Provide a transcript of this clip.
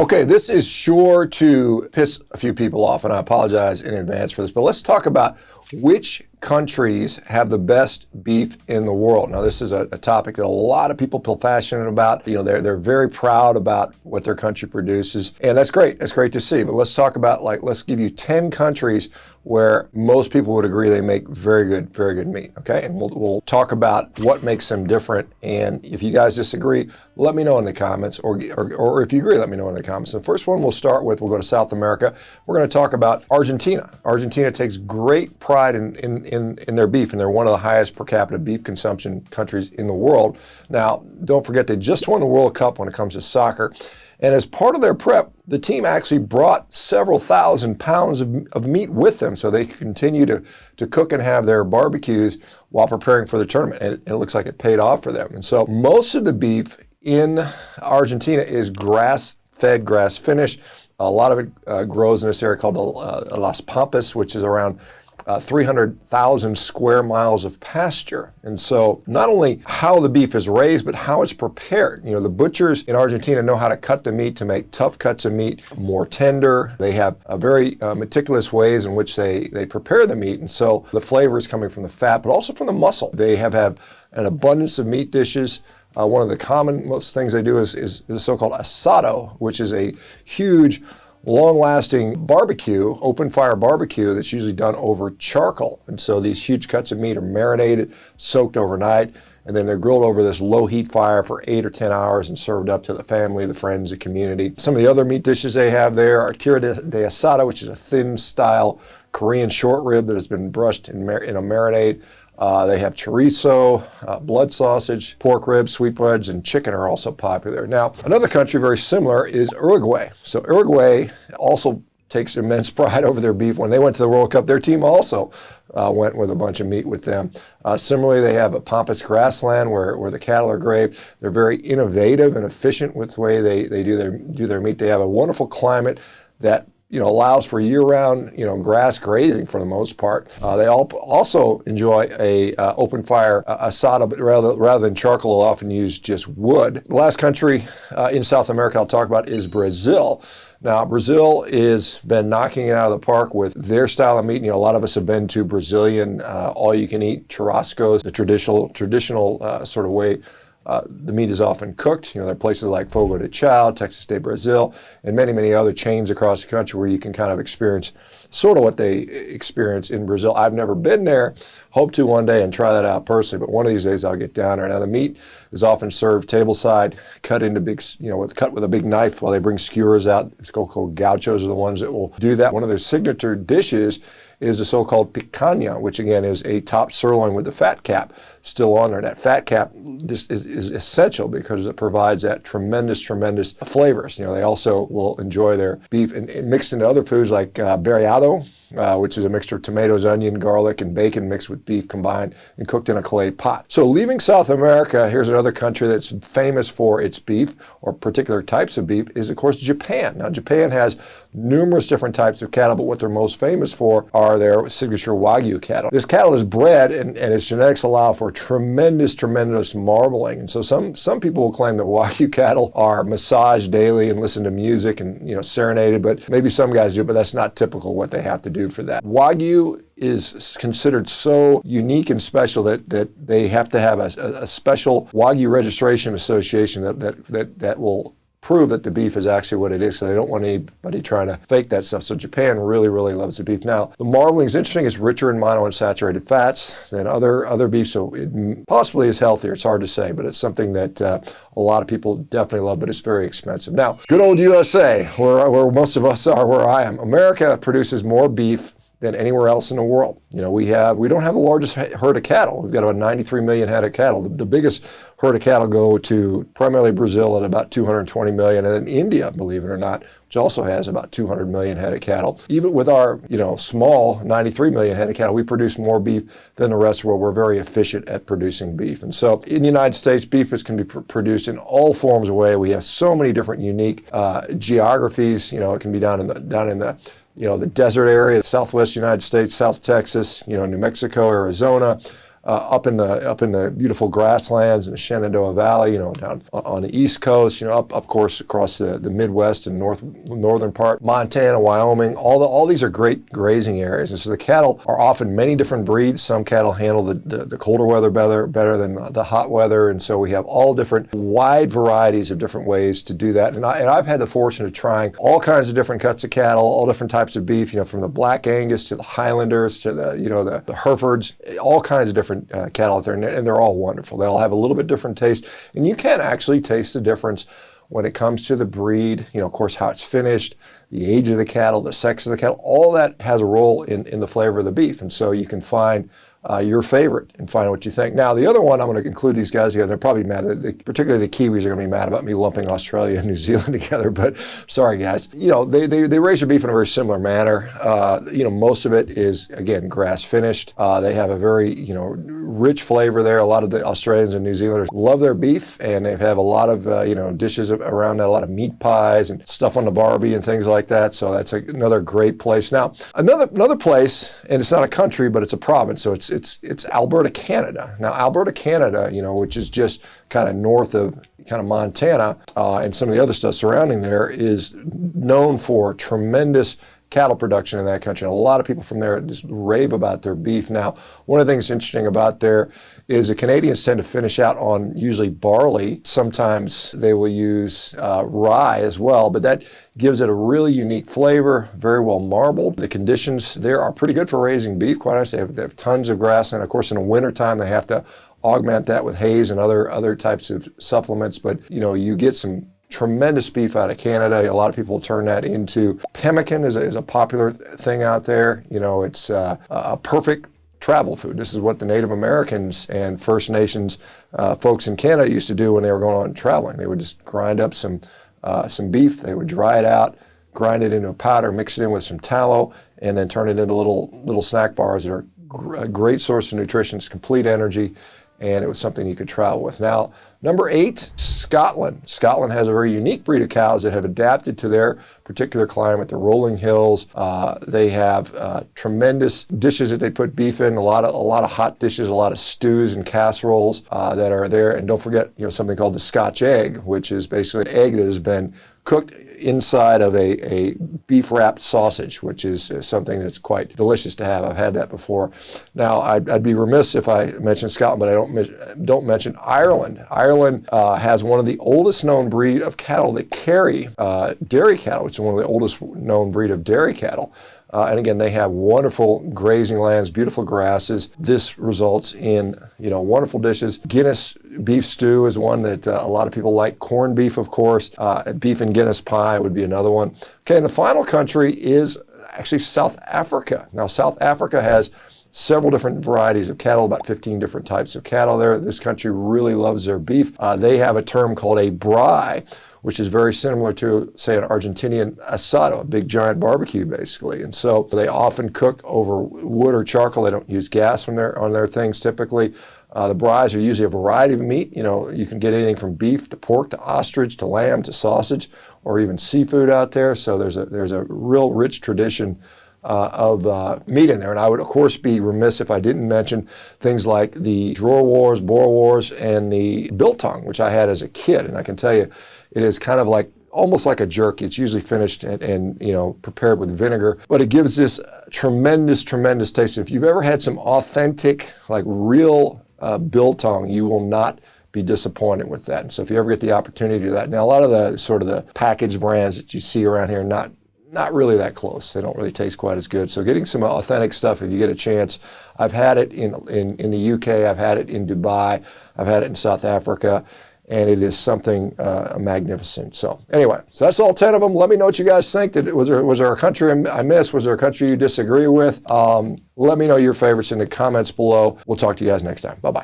Okay, this is sure to piss a few people off, and I apologize in advance for this, but let's talk about which countries have the best beef in the world. Now, this is a topic that a lot of people feel passionate about. You know, they're very proud about what their country produces, and that's great. That's great to see. But let's talk about, let's give you 10 countries where most people would agree they make very good meat, okay? And we'll talk about what makes them different. And if you guys disagree, let me know in the comments, or if you agree, let me know in the comments. The first one we'll go to South America. We're going to talk about Argentina. Argentina takes great pride in their beef, and they're one of the highest per capita beef consumption countries in the world. Now, don't forget, they just won the World Cup when it comes to soccer. And as part of their prep, the team actually brought several thousand pounds of meat with them so they could continue to cook and have their barbecues while preparing for the tournament. And it looks like it paid off for them. And so most of the beef in Argentina is grass-fed, grass-finished. A lot of it grows in this area called the Las Pampas, which is around 300,000 square miles of pasture. And so not only how the beef is raised, but how it's prepared. You know, the butchers in Argentina know how to cut the meat to make tough cuts of meat more tender. They have a very meticulous ways in which they prepare the meat. And so the flavor is coming from the fat, but also from the muscle. They have an abundance of meat dishes. One of the most things they do is the so-called asado, which is a huge, long-lasting barbecue, open fire barbecue that's usually done over charcoal. And so these huge cuts of meat are marinated, soaked overnight, and then they're grilled over this low heat fire for 8 or 10 hours and served up to the family, the friends, the community. Some of the other meat dishes they have there are tira de asada, which is a thin style Korean short rib that has been brushed in a marinade. They have chorizo, blood sausage, pork ribs, sweetbreads, and chicken are also popular. Now, another country very similar is Uruguay. So Uruguay also takes immense pride over their beef. When they went to the World Cup, their team also went with a bunch of meat with them. Similarly, they have a pampas grassland where the cattle are grazed. They're very innovative and efficient with the way they do their meat. They have a wonderful climate that allows for year-round, grass grazing for the most part. They also enjoy a open fire asada, but rather than charcoal, they'll often use just wood. The last country in South America I'll talk about is Brazil. Now, Brazil has been knocking it out of the park with their style of meat. A lot of us have been to Brazilian all-you-can-eat churrascos, the traditional sort of way. The meat is often cooked. There are places like Fogo de Chao, Texas de Brazil, and many other chains across the country where you can kind of experience sort of what they experience in Brazil. I've never been there. Hope to one day and try that out personally, but one of these days I'll get down there. Now, the meat is often served tableside, cut into big, it's cut with a big knife while they bring skewers out. It's called gauchos are the ones that will do that. One of their signature dishes is the so-called picanha, which again is a top sirloin with the fat cap still on there. That fat cap is essential because it provides that tremendous flavors. They also will enjoy their beef and mixed into other foods like berreado, which is a mixture of tomatoes, onion, garlic, and bacon mixed with beef combined and cooked in a clay pot. So leaving South America, here's another country that's famous for its beef or particular types of beef is, of course, Japan. Now, Japan has numerous different types of cattle, but what they're most famous for are their signature Wagyu cattle. This cattle is bred and its genetics allow for tremendous marbling. And so some people will claim that Wagyu cattle are massaged daily and listen to music and serenaded, but maybe some guys do, but that's not typical what they have to do for that. Wagyu is considered so unique and special that they have to have a special Wagyu registration association that will prove that the beef is actually what it is, so they don't want anybody trying to fake that stuff. So Japan really loves the beef. Now, the marbling is interesting. It's richer in monounsaturated fats than other beef, so it possibly is healthier. It's hard to say, but it's something that a lot of people definitely love, but it's very expensive. Now, good old USA, where most of us are, where I am. America produces more beef than anywhere else in the world. We don't have the largest herd of cattle. We've got about 93 million head of cattle. The biggest herd of cattle go to primarily Brazil at about 220 million, and then India, believe it or not, which also has about 200 million head of cattle. Even with our, small 93 million head of cattle, we produce more beef than the rest of the world. We're very efficient at producing beef. And so in the United States, beef can be produced in all forms of way. We have so many different unique geographies. It can be down in the desert area, Southwest United States, South Texas, New Mexico, Arizona, up in the beautiful grasslands in the Shenandoah Valley, down on the East Coast, up of course across the Midwest and northern part, Montana, Wyoming. All these are great grazing areas, and so the cattle are often many different breeds. Some cattle handle the colder weather better than the hot weather, and so we have all different wide varieties of different ways to do that. And I've had the fortune of trying all kinds of different cuts of cattle, all different types of beef, from the Black Angus to the Highlanders to the Herefords, all kinds of different cattle out there, and they're all wonderful. They all have a little bit different taste, and you can actually taste the difference when it comes to the breed, of course, how it's finished, the age of the cattle, the sex of the cattle, all that has a role in the flavor of the beef. And so you can find your favorite and find what you think. Now, the other one, I'm going to include these guys together. They're probably mad, particularly the Kiwis are going to be mad about me lumping Australia and New Zealand together, but sorry, guys. They raise their beef in a very similar manner. Most of it is, again, grass finished. They have a very, rich flavor there. A lot of the Australians and New Zealanders love their beef, and they have a lot of, dishes around that, a lot of meat pies and stuff on the barbie and things like that. So that's another great place. Now, another place, and it's not a country, but it's a province. So it's Alberta, Canada. Now, Alberta, Canada, which is just kind of north of Montana and some of the other stuff surrounding there, is known for tremendous cattle production in that country. And a lot of people from there just rave about their beef. Now, one of the things interesting about there is the Canadians tend to finish out on usually barley. Sometimes they will use rye as well, but that gives it a really unique flavor, very well marbled. The conditions there are pretty good for raising beef, quite honestly. They have tons of grass, and of course in the wintertime they have to augment that with hays and other types of supplements, but you get some tremendous beef out of Canada. A lot of people turn that into pemmican is a popular thing out there. It's a perfect travel food. This is what the Native Americans and First Nations folks in Canada used to do when they were going on traveling. They would just grind up some beef. They would dry it out, grind it into a powder, mix it in with some tallow, and then turn it into little snack bars that are a great source of nutrition. It's complete energy, and it was something you could travel with. Now, number 8, Scotland. Scotland has a very unique breed of cows that have adapted to their particular climate, the rolling hills. They have tremendous dishes that they put beef in, a lot of hot dishes, a lot of stews and casseroles that are there. And don't forget, something called the Scotch egg, which is basically an egg that has been cooked inside of a beef-wrapped sausage, which is something that's quite delicious to have. I've had that before. Now, I'd be remiss if I mentioned Scotland, but I don't mention Ireland. Ireland has one of the oldest known breed of cattle that carry dairy cattle, which is one of the oldest known breed of dairy cattle. And again, they have wonderful grazing lands, beautiful grasses. This results in, wonderful dishes. Guinness beef stew is one that a lot of people like. Corned beef, of course. Beef and Guinness pie would be another one. Okay, and the final country is actually South Africa. Now, South Africa has several different varieties of cattle, about 15 different types of cattle there. This country really loves their beef. They have a term called a braai, which is very similar to, say, an Argentinian asado, a big giant barbecue, basically. And so they often cook over wood or charcoal. They don't use gas on their things typically. The braais are usually a variety of meat. You can get anything from beef to pork to ostrich to lamb to sausage, or even seafood out there. So there's a real rich tradition of meat in there. And I would, of course, be remiss if I didn't mention things like the drawer wars, Boer wars, and the biltong, which I had as a kid. And I can tell you, it is kind of almost like a jerky. It's usually finished and prepared with vinegar, but it gives this tremendous taste. If you've ever had some authentic, real biltong, you will not be disappointed with that. And so if you ever get the opportunity to do that. Now, a lot of the sort of the packaged brands that you see around here, not really that close. They don't really taste quite as good. So getting some authentic stuff if you get a chance. I've had it in the UK. I've had it in Dubai. I've had it in South Africa. And it is something magnificent. So anyway, so that's all 10 of them. Let me know what you guys think. Was there a country I missed? Was there a country you disagree with? Let me know your favorites in the comments below. We'll talk to you guys next time. Bye-bye.